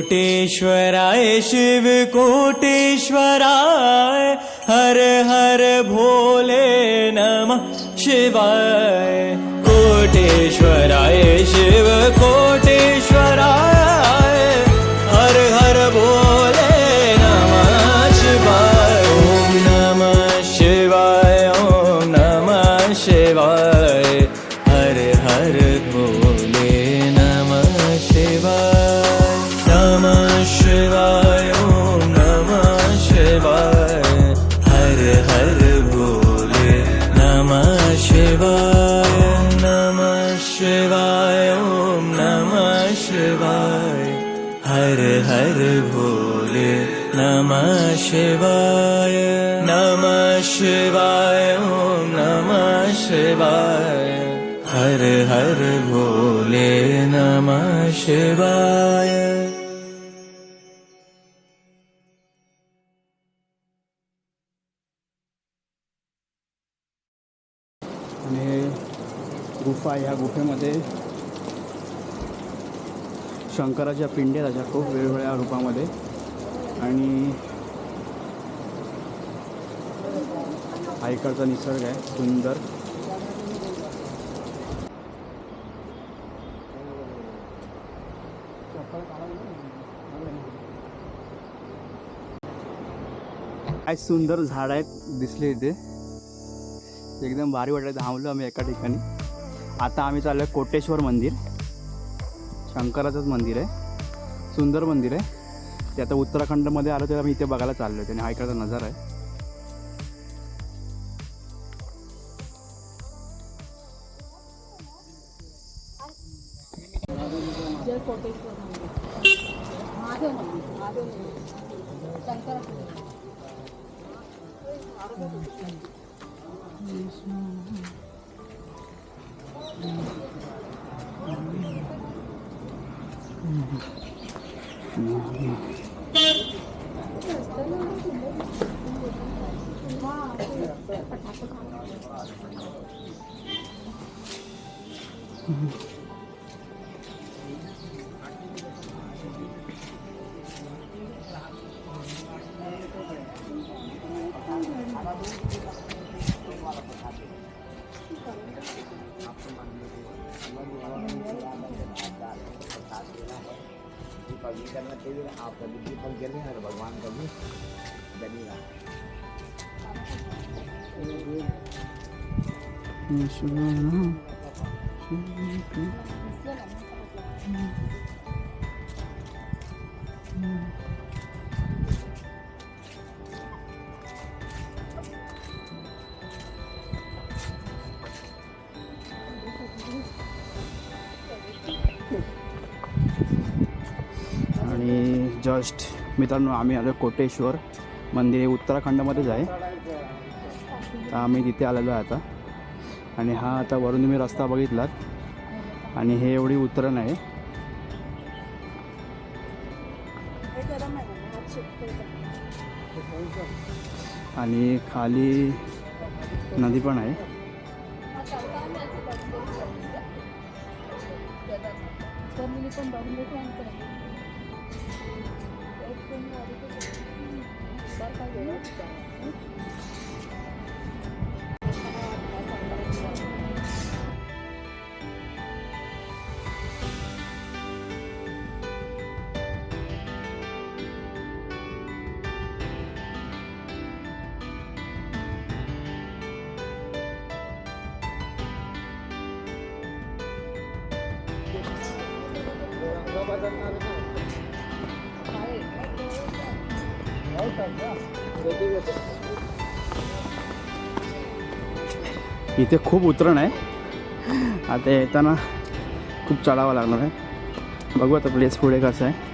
कोटेश्वराय शिव कोटेश्वराय हर हर भोले नमः शिवाय। कोटेश्वराय शिव कोटेश्वराय हर हर भोले नमः शिवाय। ओम नमः शिवाय ओम नमः शिवाय हर हर भोले नमः शिवाय। नमः शिवाय ओम नमः शिवाय हर हर भोले नमः शिवाय। नमः शिवाय ओम नमः शिवाय हर हर भोले नमः शिवाय। नमः शिवाय ओम नमः शिवाय हर हर भोले नमः शिवाय। आणि हे गुफा, ह्या गुफेमध्ये शंकराच्या पिंड्या त्याच्या खूप वेगवेगळ्या रूपामध्ये आणि हा इकडचा निसर्ग आहे सुंदर. काय सुंदर झाड आहेत दिसले इथे, एकदम भारी वाटलं. थांबलो आम्ही एका ठिकाणी. आता आम्ही चाललो आहे कोटेश्वर मंदिर, शंकराचंच मंदिर आहे, सुंदर मंदिर आहे. ते आता उत्तराखंडमध्ये आलो तेव्हा मी इथे बघायला चाललो आहे. त्याने हा इकडचा नजारा आहे. आप कभी फल गिर नहीं है भगवान कभी बनेगा। आणि जस्ट मित्रांनो आम्ही आलो कोटेश्वर मंदिर, हे उत्तराखंडमध्येच आहे. तर आम्ही तिथे आलेलो आहे आता. आणि हा आता वरून तुम्ही रस्ता बघितलात आणि हे एवढी उतरण आहे. आणि खाली नदी पण आहे. इथे खूप उतरण आहे. आता येताना खूप चढावं लागणार आहे. बघू आता प्लेस पुढे कसं आहे.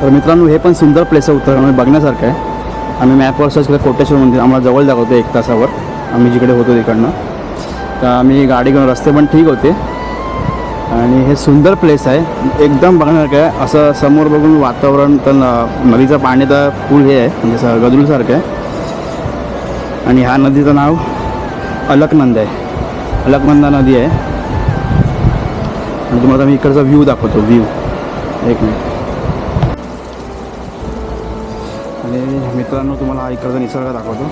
तर मित्रांनो हे पण सुंदर प्लेस आहे उत्तराखंड बघण्यासारखं आहे. आम्ही मॅपवर सर्च केलं कोटेश्वर मंदिर आम्हाला जवळ दाखवतो 1 तासावर. आम्ही जिकडे होतो तिकडनं तर आम्ही गाडी घेऊन रस्ते पण ठीक होते आणि हे सुंदर प्लेस आहे एकदम बघण्यासारखं आहे. असं समोर बघून वातावरण तर नदीचं पाण्याचा पूल हे आहे म्हणजे असं गदरूसारखं आहे आणि ह्या नदीचं नाव अलकनंदा आहे. अलकनंदा नदी आहे आणि तुम्हाला मी इकडचा व्ह्यू दाखवतो. व्ह्यू एक मिनिट. आणि मित्रांनो तुम्हाला हा इकडचा निसर्ग दाखवतो.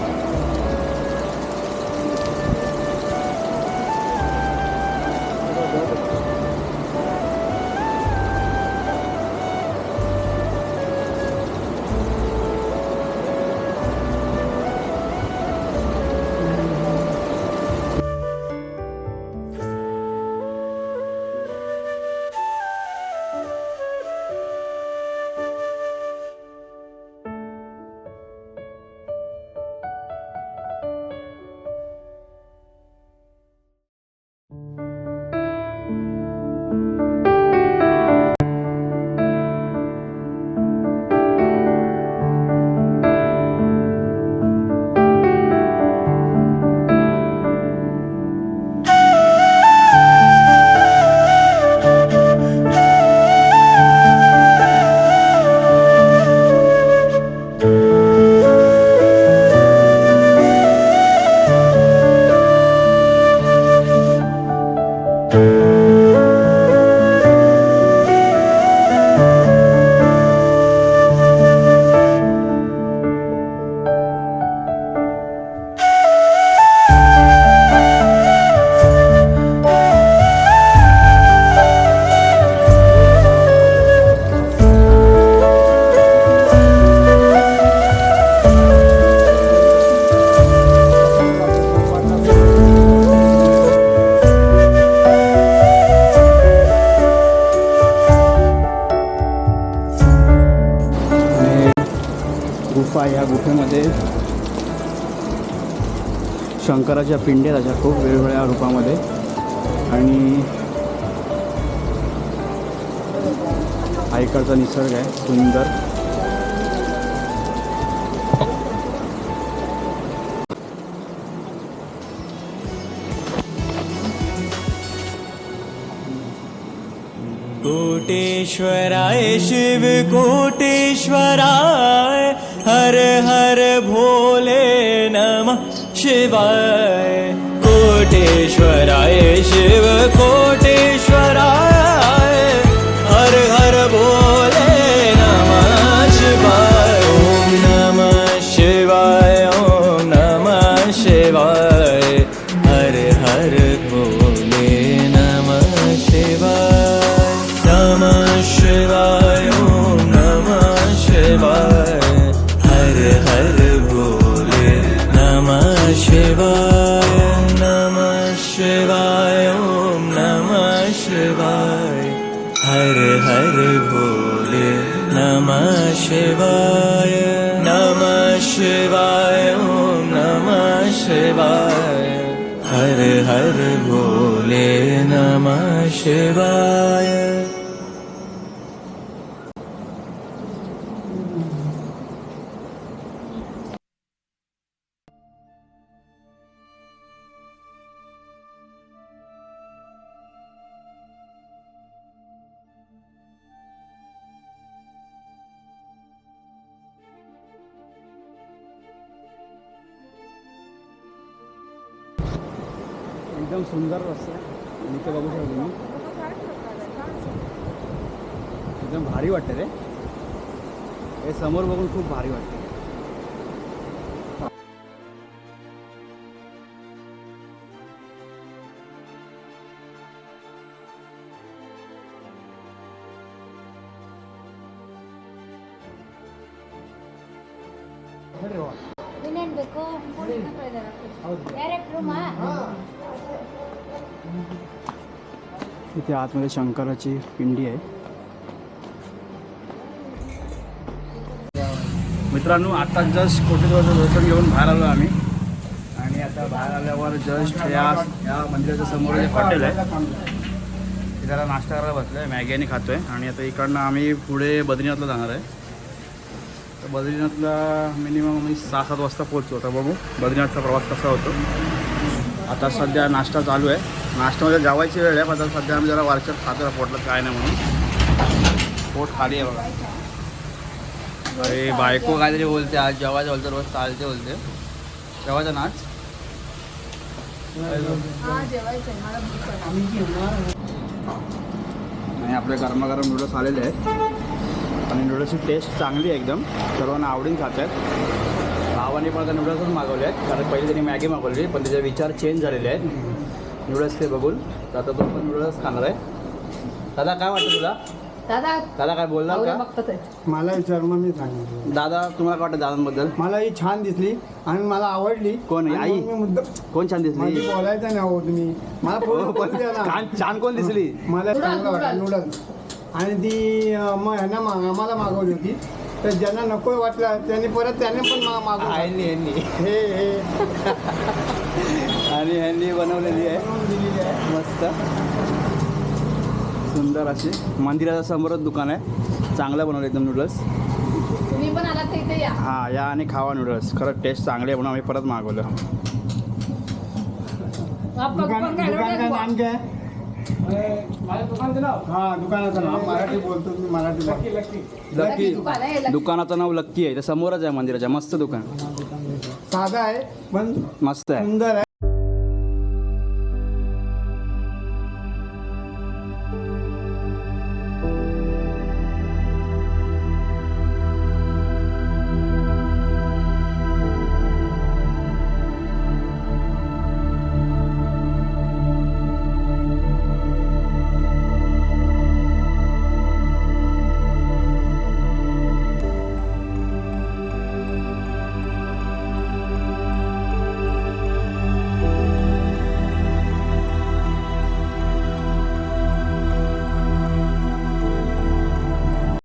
गुफा या गुफेमध्ये शंकराच्या पिंड्या आहेत अशा खूप वेगवेगळ्या रूपामध्ये आणि हा इकडचा निसर्ग आहे सुंदर. कोटेश्वराय शिव कोटेश्वराय हर हर भोले नमः शिवाय. कोटेश्वराय शिव कोटेश्वराय हर हर भोले नमः शिवाय. ओम नमः शिवाय ओम नमः शिवाय हर हर भोले नमः शिवाय. नमः शिवाय ओम नमः शिवाय हर हर भोले नमः शिवाय. नमः शिवाय ओम नमः शिवाय हर हर भोले नमः शिवाय. नमः शिवाय ओम नमः शिवाय हर हर भोले नमः शिवाय. एकदम सुंदर रस्ता आहे आणि ते बघू शकतो तुम्ही एकदम भारी वाटते रे. हे समोर बघून खूप भारी वाटते. इथे आतमध्ये शंकराची पिंडी आहे. मित्रांनो आता जस्ट कोटेश्वरचं दर्शन घेऊन बाहेर आलो आम्ही आणि आता बाहेर आल्यावर जस्ट या मंदिराच्या समोर जे हॉटेल आहे जरा नाश्ता करायला बसलो आहे, मॅगी आणि खातो आहे. आणि आता इकडनं आम्ही पुढे बद्रीनाथला जाणार आहे. तर बद्रीनाथला मिनिमम आम्ही 6-7 वाजता पोहोचतो. आता बघू बद्रीनाथचा प्रवास कसा होतो. आता सध्या नाश्ता चालू आहे. नाश्त्यामध्ये जेवायची वेळ आहे, पण आता सध्या आम्ही जरा वारच्यात खातो पोटला काय नाही म्हणून. पोट खाली आहे बघा. अरे बायको काहीतरी बोलते आज जेवायचं बोलते, रोज चालते बोलते. जेवायचा नाच आणि आपले गरमागरम नूडल्स आलेले आहेत. आणि नूडल्सची टेस्ट चांगली आहे एकदम, सर्वांना आवडीन खात आहेत. भावाने पण आता नूडल्सच मागवले आहेत, कारण पहिले त्यांनी मॅगी मागवली पण त्याचे विचार चेंज झालेले आहेत नूडल्स ते बघून. तर आता तो पण नूडल्स खाणार आहे. दादा काय वाटतं तुला? दादा काय बोलणार का? मला विचार मग मी सांगितलं. दादा तुम्हाला काय वाटतं दादांबद्दल? मला ही छान दिसली आणि मला आवडली. कोण आहे? आणि आई? मग मी मुद्दाम कोण छान दिसली? माझी बोलायचं नाही हो तुम्ही मला पूर्ण बोलू द्या ना. छान कोण दिसली? मला चांगलं वाटलं नूडल्स. आणि ती मग ह्यांना आम्हाला मागवली होती, तर ज्यांना नको वाटलं त्याने पण मागवलं. ह्यांनी हे आणि ह्यांनी बनवलेली आहे बनवून दिलेली आहे. मस्त सुंदर अशी. मंदिराच्या समोरच दुकान आहे, चांगलं बनवलं एकदम नूडल्स. तुम्ही पण आलात तर इथे या. हां या आणि खावा नूडल्स, खरंच टेस्ट चांगली आहे म्हणून आम्ही परत मागवलं. दुकानाचं नाम काय? हा दुकानाचं नाव मराठी बोलतो मी, मराठी लकी दुकान आहे, लकी. दुकानाचं नाव लक्की आहे. त्या समोरच आहे मंदिराच्या, मस्त दुकान, साधा आहे पण मस्त आहे. सुंदर आहे.